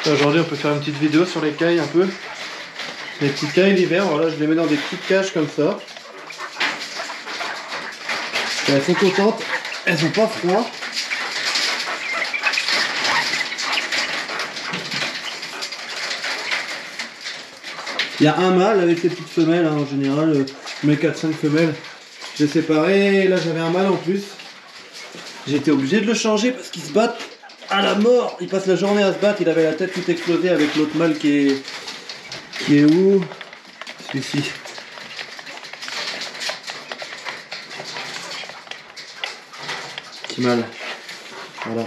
Aujourd'hui on peut faire une petite vidéo sur les cailles un peu. Les petites cailles l'hiver, voilà, je les mets dans des petites cages comme ça. Et elles sont contentes, elles ont pas froid. Il y a un mâle avec ses petites femelles, hein, en général, je mets 4-5 femelles. J'ai séparé, là j'avais un mâle en plus. J'ai été obligé de le changer parce qu'ils se battent à la mort. Il passe la journée à se battre, il avait la tête toute explosée avec l'autre mâle qui est où? Celui-ci. Petit mâle. Voilà.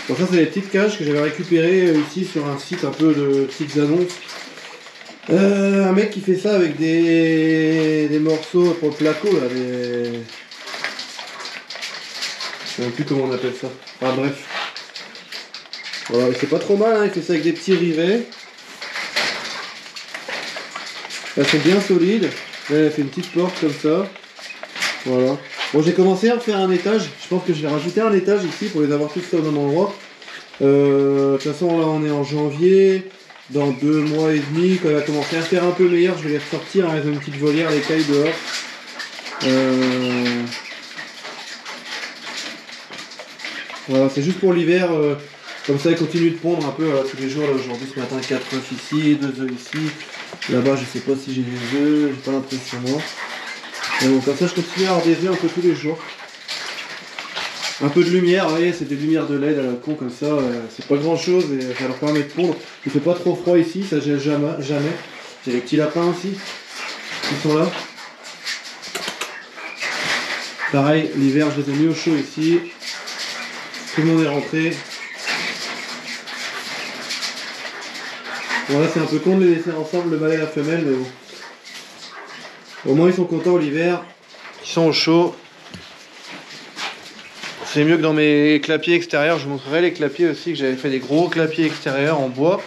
Bon, ça c'est les petites cages que j'avais récupérées ici sur un site un peu de petites annonces. Un mec qui fait ça avec des morceaux pour le placo là, je sais même plus comment on appelle ça. Enfin bref. Voilà, c'est pas trop mal, hein, il fait ça avec des petits rivets. Elles sont bien solides. Là, il a fait une petite porte comme ça. Voilà. Bon, j'ai commencé à refaire un étage. Je pense que je vais rajouter un étage ici pour les avoir tous au même endroit. De toute façon, là, on est en janvier. Dans 2 mois et demi, quand il va commencer à faire un peu meilleur, je vais les ressortir. Hein, ils ont une petite volière, les cailles dehors. Voilà, c'est juste pour l'hiver. Comme ça, ils continuent de pondre un peu tous les jours. Aujourd'hui, ce matin, 4 œufs ici, 2 œufs ici. Là-bas, je sais pas si j'ai des œufs, j'ai pas l'impression. Mais bon, comme ça, je continue à avoir des œufs un peu tous les jours. Un peu de lumière, vous voyez, c'est des lumières de LED à la con comme ça, c'est pas grand chose et ça leur permet de pondre. Il fait pas trop froid ici, ça gèle jamais. J'ai les petits lapins aussi, qui sont là. Pareil, l'hiver je les ai mis au chaud ici. Tout le monde est rentré. Bon là c'est un peu con de les laisser ensemble, le mâle et la femelle, mais bon. Au moins ils sont contents l'hiver, ils sont au chaud. C'est mieux que dans mes clapiers extérieurs. Je vous montrerai les clapiers aussi, que j'avais fait des gros clapiers extérieurs en bois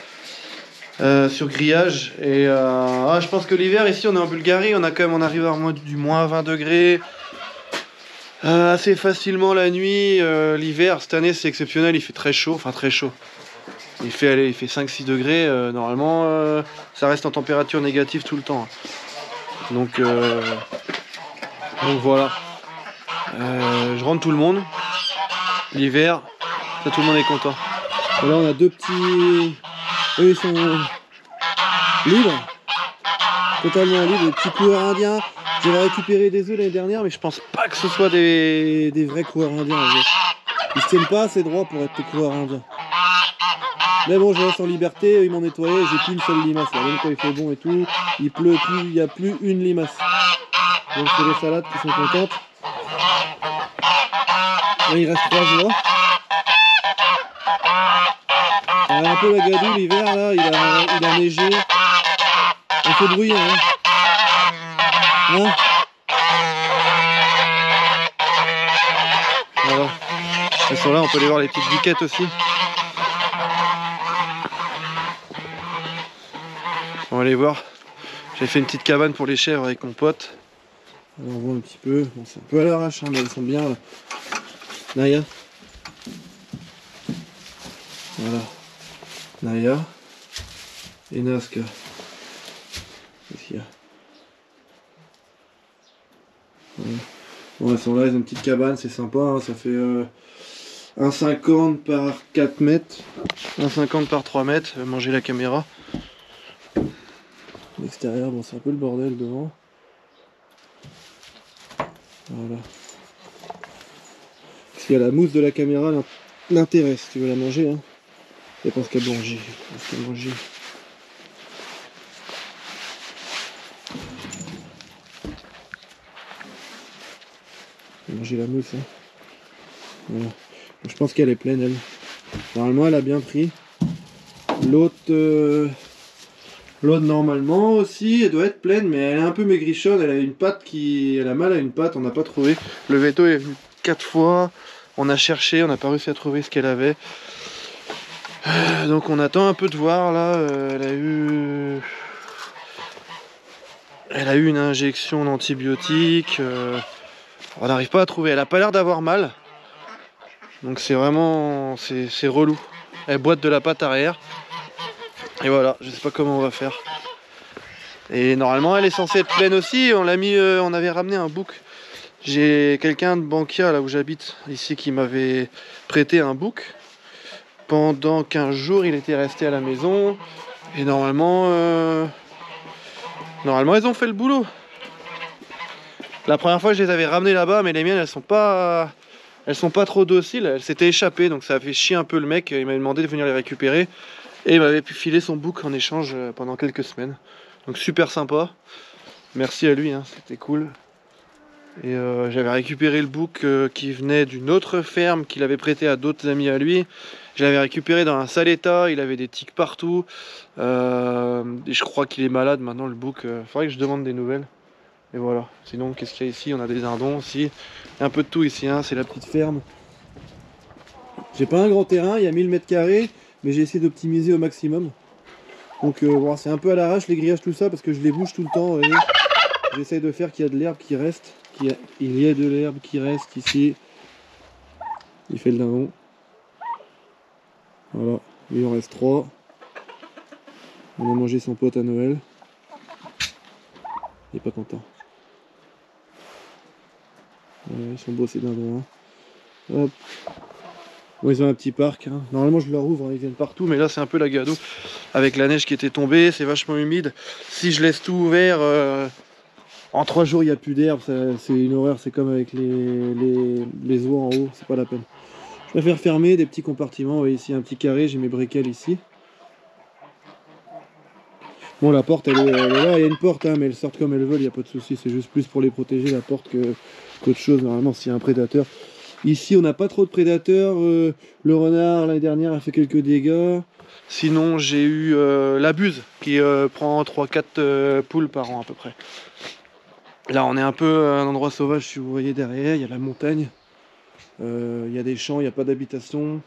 sur grillage. Et je pense que l'hiver ici, on est en Bulgarie, on arrive à du moins 20 degrés assez facilement la nuit. L'hiver cette année c'est exceptionnel, il fait très chaud, enfin très chaud. Il fait 5-6 degrés. Normalement, ça reste en température négative tout le temps. Donc voilà. Je rentre tout le monde. L'hiver, ça tout le monde est content. Et là on a deux petits... Eux ils sont libres. Totalement libres, des petits coureurs indiens. J'avais récupéré des œufs l'année dernière, mais je pense pas que ce soit des vrais coureurs indiens. Ils se tiennent pas assez droit pour être des coureurs indiens. Mais bon, je les laisse en liberté, ils m'ont nettoyé, j'ai plus une seule limace là. Même quand il fait bon et tout, il pleut plus, il n'y a plus une limace. Donc c'est les salades qui sont contentes. Là, il reste 3 jours. Un peu la gadoue l'hiver là, il a neigé. On fait bruit hein. Voilà. Ils sont là, on peut aller voir les petites biquettes aussi. On va aller voir. J'ai fait une petite cabane pour les chèvres avec mon pote. On voit un petit peu. Bon, c'est un peu à l'arrache, hein, mais elles sont bien là. Naya. Voilà. Naya. Et Nazca. Qu'est-ce qu'il y a? Voilà. Bon, elles sont là, ils ont une petite cabane, c'est sympa, hein, ça fait 1,50 par 4 mètres. 1,50 par 3 mètres, manger la caméra. L'extérieur, bon c'est un peu le bordel devant. Voilà. Parce qu'il y a la mousse de la caméra l'intéresse, si tu veux la manger. Hein. Je pense qu'elle manger. Manger la mousse. Hein. Voilà. Je pense qu'elle est pleine, elle. Normalement, elle a bien pris. L'autre, normalement aussi, elle doit être pleine, mais elle est un peu maigrichonne. Elle a une patte elle a mal à une patte, on n'a pas trouvé. Le veto est venu 4 fois. On a cherché, on n'a pas réussi à trouver ce qu'elle avait. Donc on attend un peu de voir là. Elle a eu une injection d'antibiotiques. On n'arrive pas à trouver. Elle a pas l'air d'avoir mal. Donc c'est vraiment... c'est relou. Elle boite de la patte arrière. Et voilà, je sais pas comment on va faire. Et normalement elle est censée être pleine aussi. On l'a mis, on avait ramené un bouc. J'ai quelqu'un de Bankia là où j'habite ici qui m'avait prêté un bouc. Pendant 15 jours il était resté à la maison. Et normalement ils ont fait le boulot. La première fois je les avais ramenés là-bas, mais les miennes elles sont pas trop dociles. Elles s'étaient échappées, donc ça a fait chier un peu le mec. Il m'avait demandé de venir les récupérer. Et il m'avait pu filer son bouc en échange pendant quelques semaines. Donc super sympa. Merci à lui, hein, c'était cool. Et j'avais récupéré le bouc qui venait d'une autre ferme qu'il avait prêté à d'autres amis à lui. Je l'avais récupéré dans un sale état, il avait des tiques partout. Et je crois qu'il est malade maintenant le bouc. Faudrait que je demande des nouvelles. Et voilà. Sinon, qu'est-ce qu'il y a ici? On a des dindons aussi. Il y a un peu de tout ici, hein. C'est la petite ferme. J'ai pas un grand terrain, il y a 1000 m², mais j'ai essayé d'optimiser au maximum. Donc bon, c'est un peu à l'arrache les grillages, tout ça, parce que je les bouge tout le temps. J'essaye de faire qu'il y a de l'herbe qui reste. Il y a de l'herbe qui reste ici. Il fait le dindon. Voilà, il en reste 3. On a mangé son pote à Noël. Il est pas content. Ouais, ils sont beaux ces dindons. Hein. Hop. Bon, ils ont un petit parc. Hein. Normalement je leur ouvre, hein. Ils viennent partout, mais là c'est un peu la gadoue. Avec la neige qui était tombée, c'est vachement humide. Si je laisse tout ouvert, en 3 jours il n'y a plus d'herbe. C'est une horreur, c'est comme avec les oies en haut, c'est pas la peine. Je préfère fermer des petits compartiments. Vous voyez ici un petit carré, j'ai mes briquets ici. Bon, la porte elle est là, il y a une porte, hein, mais elles sortent comme elles veulent, il n'y a pas de souci. C'est juste plus pour les protéger la porte qu'autre chose. Normalement s'il y a un prédateur. Ici on n'a pas trop de prédateurs. Le renard l'année dernière a fait quelques dégâts. Sinon j'ai eu la buse qui prend 3-4 poules par an à peu près. Là on est un peu à un endroit sauvage, si vous voyez derrière, il y a la montagne. Il y a des champs, il n'y a pas d'habitation.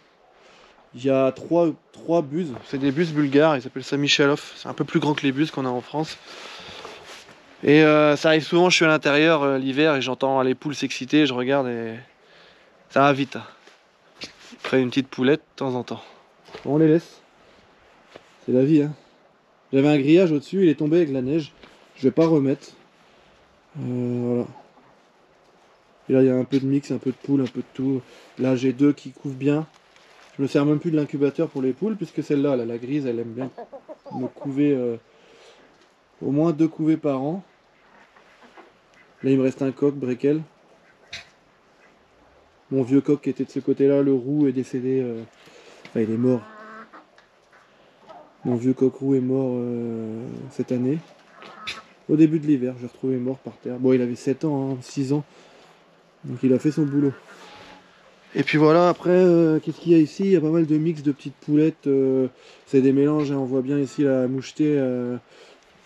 Il y a trois buses, c'est des buses bulgares, ils s'appellent ça Michalov. C'est un peu plus grand que les buses qu'on a en France. Et ça arrive souvent, je suis à l'intérieur l'hiver et j'entends les poules s'exciter, je regarde et ça va vite. Après une petite poulette de temps en temps. Bon, on les laisse. C'est la vie, hein. J'avais un grillage au-dessus, il est tombé avec la neige. Je vais pas remettre. Voilà. Et là il y a un peu de mix, un peu de poule, un peu de tout. Là j'ai 2 qui couvrent bien. Je me sers même plus de l'incubateur pour les poules, puisque celle-là, la grise, elle aime bien me couver au moins 2 couvées par an. Là, il me reste un coq, Breckel. Mon vieux coq qui était de ce côté-là, le roux, est décédé. Enfin, il est mort. Mon vieux coq roux est mort cette année. Au début de l'hiver, j'ai retrouvé mort par terre. Bon, il avait 7 ans, hein, 6 ans. Donc il a fait son boulot. Et puis voilà, après, qu'est-ce qu'il y a ici? Il y a pas mal de mix de petites poulettes. C'est des mélanges, hein, on voit bien ici la mouchetée.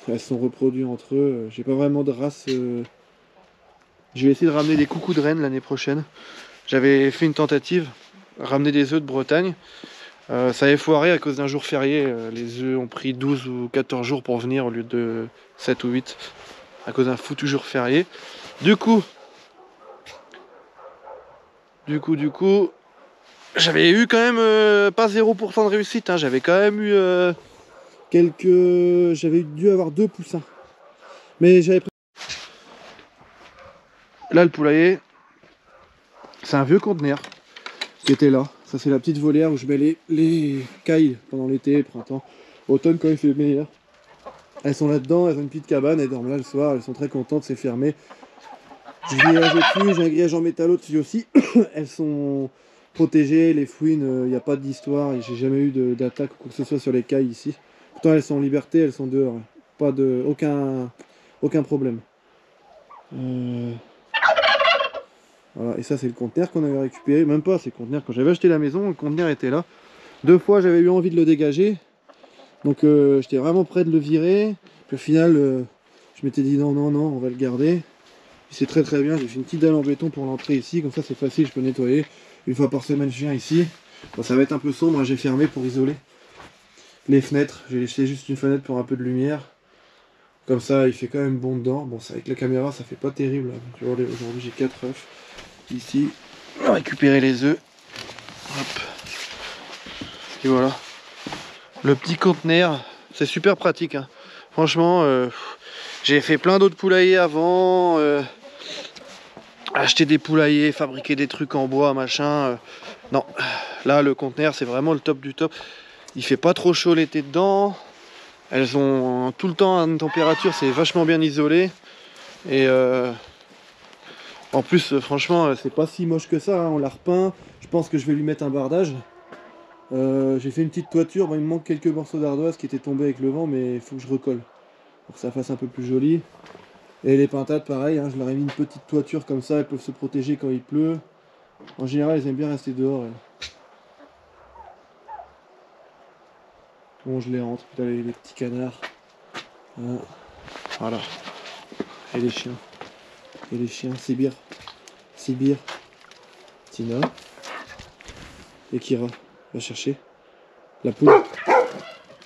Elles sont reproduites entre eux. J'ai pas vraiment de race. Je vais essayer de ramener des coucous de rennes l'année prochaine. J'avais fait une tentative, ramener des œufs de Bretagne. Ça avait foiré à cause d'un jour férié. Les œufs ont pris 12 ou 14 jours pour venir au lieu de 7 ou 8. À cause d'un foutu jour férié. Du coup, j'avais eu quand même pas 0% de réussite, hein. J'avais quand même eu j'avais dû avoir 2 poussins. Mais j'avais pris... Là le poulailler, c'est un vieux conteneur qui était là. Ça c'est la petite volière où je mets les cailles pendant l'été, le printemps. Automne quand il fait meilleur. Elles sont là-dedans, elles ont une petite cabane, elles dorment là le soir, elles sont très contentes, c'est fermé. Je grillage au-dessus, j'ai un grillage en métal au-dessus aussi. Elles sont protégées, les fouines, il n'y a pas d'histoire. J'ai jamais eu d'attaque ou quoi que ce soit sur les cailles ici. Pourtant elles sont en liberté, elles sont dehors. Pas de aucun problème. Voilà, et ça c'est le conteneur qu'on avait récupéré. Même pas, c'est le conteneur. Quand j'avais acheté la maison, le conteneur était là. 2 fois j'avais eu envie de le dégager. Donc j'étais vraiment prêt de le virer. Puis au final, je m'étais dit non, on va le garder. C'est très bien, j'ai fait une petite dalle en béton pour l'entrée ici, comme ça c'est facile, je peux nettoyer. Une fois par semaine je viens ici. Bon, ça va être un peu sombre, hein, j'ai fermé pour isoler les fenêtres. J'ai laissé juste une fenêtre pour un peu de lumière. Comme ça il fait quand même bon dedans. Bon, avec la caméra ça fait pas terrible. Aujourd'hui j'ai 4 œufs. Ici, on va récupérer les œufs. Hop. Et voilà. Le petit conteneur, c'est super pratique. Hein. Franchement, j'ai fait plein d'autres poulaillers avant. Acheter des poulaillers, fabriquer des trucs en bois, machin. Non, là le conteneur c'est vraiment le top du top. Il fait pas trop chaud l'été dedans. Elles ont tout le temps une température, c'est vachement bien isolé. Et en plus, franchement, c'est pas si moche que ça. Hein. On l'a repeint. Je pense que je vais lui mettre un bardage. J'ai fait une petite toiture. Bon, il me manque quelques morceaux d'ardoise qui étaient tombés avec le vent, mais il faut que je recolle pour que ça fasse un peu plus joli. Et les pintades, pareil, hein, je leur ai mis une petite toiture comme ça, elles peuvent se protéger quand il pleut. En général, elles aiment bien rester dehors. Bon, je les rentre, putain, les petits canards. Voilà. Et les chiens. Et les chiens, Sibir. Sibir. Tina. Et Kira va chercher la poule.